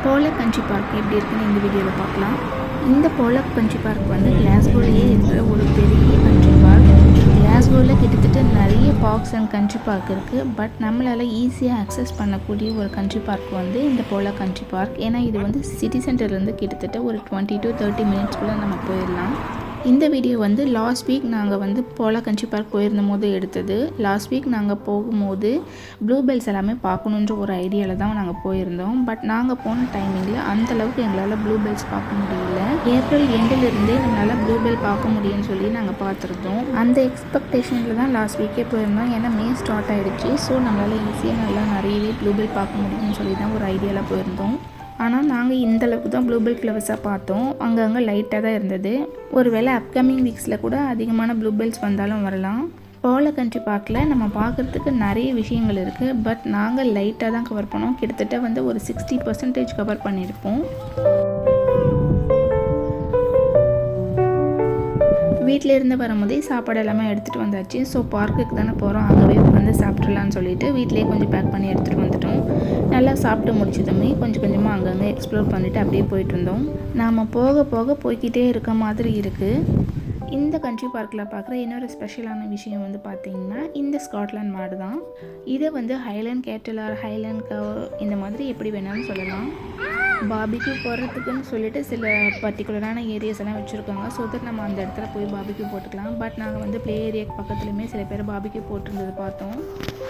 Pollock country park எப்படி இருக்குன்னு இந்த வீடியோவில் பார்க்கலாம். இந்த போலாக் கண்ட்ரி பார்க் வந்து கிளாஸ்கோலேயே இருக்கிற ஒரு பெரிய கண்ட்ரி பார்க். கிளாஸ்கோவில் கிட்டத்தட்ட நிறைய பார்க்ஸ் அண்ட் கண்ட்ரி பார்க் இருக்குது. பட் நம்மளால் ஈஸியாக அக்சஸ் பண்ணக்கூடிய ஒரு கண்ட்ரி பார்க் வந்து இந்த போலாக் கண்ட்ரி பார்க். ஏன்னா இது வந்து சிட்டி சென்டர்லேருந்து கிட்டத்தட்ட ஒரு 20 to 30 மினிட்ஸ்குள்ளே நம்ம போயிடலாம். இந்த வீடியோ வந்து லாஸ்ட் வீக் நாங்கள் வந்து போலாக் கண்ட்ரி பார்க் போயிருந்த போது எடுத்தது. லாஸ்ட் வீக் நாங்கள் போகும்போது ப்ளூபெல்ஸ் எல்லாமே பார்க்கணுன்ற ஒரு ஐடியாவில் தான் நாங்கள் போயிருந்தோம். பட் நாங்கள் போன டைமிங்கில் அந்தளவுக்கு எங்களால் ப்ளூபெல்ஸ் பார்க்க முடியல. ஏப்ரல் எண்டிலிருந்தே நம்மளால் ப்ளூபெல் பார்க்க முடியும்னு சொல்லி நாங்கள் பார்த்துருந்தோம். அந்த எக்ஸ்பெக்டேஷனில் தான் லாஸ்ட் வீக்கே போயிருந்தோம். ஏன்னா மே ஸ்டார்ட் ஆகிடுச்சு. ஸோ நம்மளால் ஈஸியாக நல்லா நிறையவே ப்ளூபெல் பார்க்க முடியும்னு சொல்லி தான் ஒரு ஐடியாவில் போயிருந்தோம். ஆனால் நாங்கள் இந்தளவுக்கு தான் ப்ளூபெல் ஃப்ளவர்ஸாக பார்த்தோம். அங்கங்கே லைட்டாக தான் இருந்தது. ஒரு வேளை அப்கமிங் வீக்ஸில் கூட அதிகமான ப்ளூபெல்ஸ் வந்தாலும் வரலாம். போலாக் கண்ட்ரி பார்க்கில் நம்ம பார்க்குறதுக்கு நிறைய விஷயங்கள் இருக்குது. பட் நாங்கள் லைட்டாக தான் கவர் பண்ணோம். கிட்டத்தட்ட வந்து ஒரு 60% கவர் பண்ணியிருப்போம். வீட்டில் இருந்து வரும்போதே சாப்பாடு எல்லாமே எடுத்துகிட்டு வந்தாச்சு. ஸோ பார்க்குக்கு தானே போகிறோம், அங்கேவே உட்காந்து சாப்பிட்றலான்னு சொல்லிட்டு வீட்டிலே கொஞ்சம் பேக் பண்ணி எடுத்துகிட்டு வந்துட்டோம். நல்லா சாப்பிட்டு முடிச்சதுமே கொஞ்சம் கொஞ்சமாக அங்கங்கே எக்ஸ்ப்ளோர் பண்ணிவிட்டு அப்படியே போயிட்டு இருந்தோம். நாம் போக போக போய்கிட்டே இருக்க மாதிரி இருக்குது. இந்த கண்ட்ரி பார்க்கில் பார்க்குற இன்னொரு ஸ்பெஷலான விஷயம் வந்து பார்த்திங்கன்னா இந்த ஸ்காட்லாண்ட் மாடு தான். இதை வந்து ஹைலேண்ட் கேட்டில் ஆர் ஹைலேண்ட் கவ் இந்த மாதிரி எப்படி வேணாலும் சொல்லலாம். பாபிக்யூ போடுறதுக்குன்னு சொல்லிட்டு சில பர்டிகுலரான ஏரியாஸ் எல்லாம் வச்சுருக்காங்க. ஸோ தட் நம்ம அந்த இடத்துல போய் பாபிக்யூ போட்டுக்கலாம். பட் நாங்கள் வந்து ப்ளே ஏரியாக்கு பக்கத்துலையுமே சில பேர் பாபிக்யூ போட்டிருந்தது பார்த்தோம்.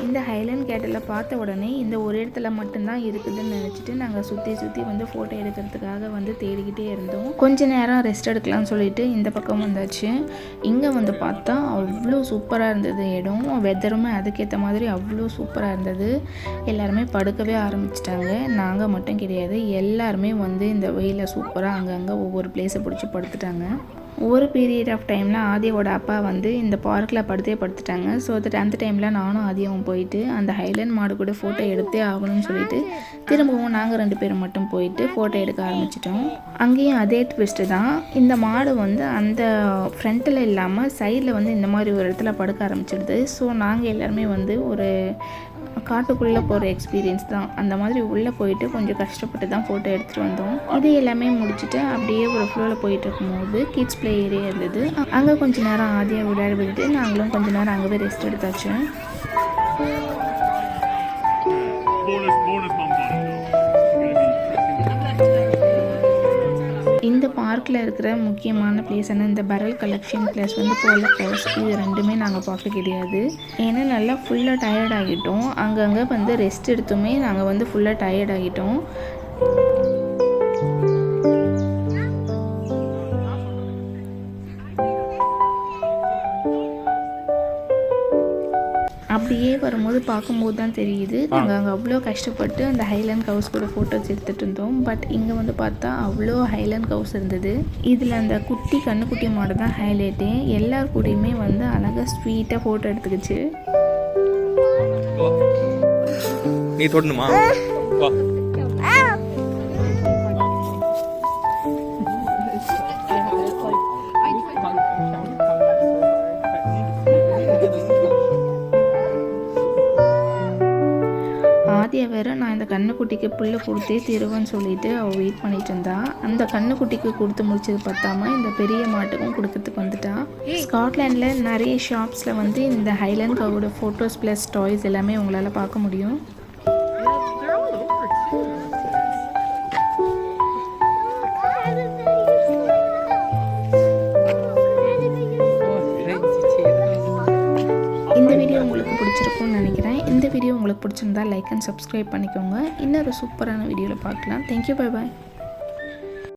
இந்த ஹைலேண்ட் கேட்டில் பார்த்த உடனே இந்த ஒரு இடத்துல மட்டும்தான் இருக்குதுன்னு நினச்சிட்டு நாங்கள் சுற்றி வந்து ஃபோட்டோ எடுக்கிறதுக்காக வந்து தேடிக்கிட்டே இருந்தோம். கொஞ்ச நேரம் ரெஸ்ட் எடுக்கலாம்னு சொல்லிட்டு இந்த பக்கம் வந்தாச்சு. இங்கே வந்து பார்த்தா அவ்வளோ சூப்பராக இருந்தது இடம். வெதருமே அதுக்கேற்ற மாதிரி அவ்வளோ சூப்பராக இருந்தது. எல்லாருமே படுக்கவே ஆரம்பிச்சிட்டாங்க. நாங்கள் மட்டும் கிடையாது, எல்லாருமே வந்து இந்த வெயிலில் சூப்பராக அங்கங்கே ஒவ்வொரு பிளேஸை பிடிச்சி படுத்துட்டாங்க. ஒரு பீரியட் ஆஃப் டைமில் ஆதியோட அப்பா வந்து இந்த பார்க்கில் படுத்துட்டாங்க. ஸோ தட் அந்த டைமில் நானும் ஆதியாவும் போயிட்டு அந்த ஹைலேண்ட் மாடு கூட ஃபோட்டோ எடுத்தே ஆகணும்னு சொல்லிட்டு திரும்பவும் நாங்கள் 2 பேரும் மட்டும் போயிட்டு ஃபோட்டோ எடுக்க ஆரம்பிச்சிட்டோம். அங்கேயும் அதே ட்விஸ்ட்டு தான். இந்த மாடு வந்து அந்த ஃப்ரண்ட்டில் இல்லாமல் சைடில் வந்து இந்த மாதிரி ஒரு இடத்துல படுக்க ஆரம்பிச்சிடுது. ஸோ நாங்கள் எல்லாருமே வந்து ஒரு காட்டுக்குள்ளே போகிற எக்ஸ்பீரியன்ஸ் தான். அந்த மாதிரி உள்ளே போயிட்டு கொஞ்சம் கஷ்டப்பட்டு தான் ஃபோட்டோ எடுத்துகிட்டு வந்தோம். இது எல்லாமே முடிச்சுட்டு அப்படியே ஒரு ஃப்ளோவில் போயிட்டு இருக்கும்போது கிட்ஸ் ப்ளே ஏரியா இருந்தது. அங்கே கொஞ்சம் நேரம் ஆதியாக விளையாட விட்டுட்டு நாங்களும் கொஞ்சம் நேரம் அங்கேவே ரெஸ்ட் எடுத்தாச்சு. இந்த பார்க்கில் இருக்கிற முக்கியமான பிளேஸான இந்த பரல் கலெக்ஷன் ப்ளஸ் வந்து போலாக் ஃப்ளவர்ஸ் இது ரெண்டுமே நாங்கள் பார்க்க கிடையாது. ஏன்னா நல்லா ஃபுல்லாக டயர்ட் ஆகிட்டோம். அங்கங்கே வந்து ரெஸ்ட் எடுத்துமே நாங்கள் வந்து ஃபுல்லாக டயர்ட் ஆகிட்டோம். அப்படியே வரும்போது பார்க்கும்போது தான் தெரியுது நாங்கள் அங்கே அவ்வளோ கஷ்டப்பட்டு அந்த ஹைலேண்ட் கவுஸ் கூட ஃபோட்டோஸ் எடுத்துகிட்டு இருந்தோம். பட் இங்கே வந்து பார்த்தா அவ்வளோ ஹைலேண்ட் கவுஸ் இருந்தது. இதில் அந்த கண்ணுக்குட்டி மாடு தான் ஹைலைட்டே. எல்லார் கூடயுமே வந்து அழகாக ஸ்வீட்டாக ஃபோட்டோ எடுத்துக்கிச்சு. நீ தொடணுமா? ஆதியா வேறு நான் இந்த கண்ணுக்குட்டிக்கு புல்லை கொடுத்தே தருவேன்னு சொல்லிட்டு அவள் வெயிட் பண்ணிட்டு இருந்தா. அந்த கண்ணுக்குட்டிக்கு கொடுத்து முடிச்சது பார்த்தாம இந்த பெரிய மாட்டுக்கும் கொடுக்கறதுக்கு வந்துட்டா. ஸ்காட்லாண்டில் நிறைய ஷாப்ஸில் வந்து இந்த ஹைலேண்ட் கவோட ஃபோட்டோஸ் ப்ளஸ் டாய்ஸ் எல்லாமே உங்களால் பார்க்க முடியும். இந்த வீடியோ உங்களுக்கு பிடிச்சிருக்கும்னு நினைக்கிறேன். இந்த வீடியோ உங்களுக்கு பிடிச்சிருந்தா லைக் அண்ட் சப்ஸ்கிரைப் பண்ணிக்கோங்க. இன்னொரு சூப்பரான வீடியோவில் பார்க்கலாம். Thank you, bye bye.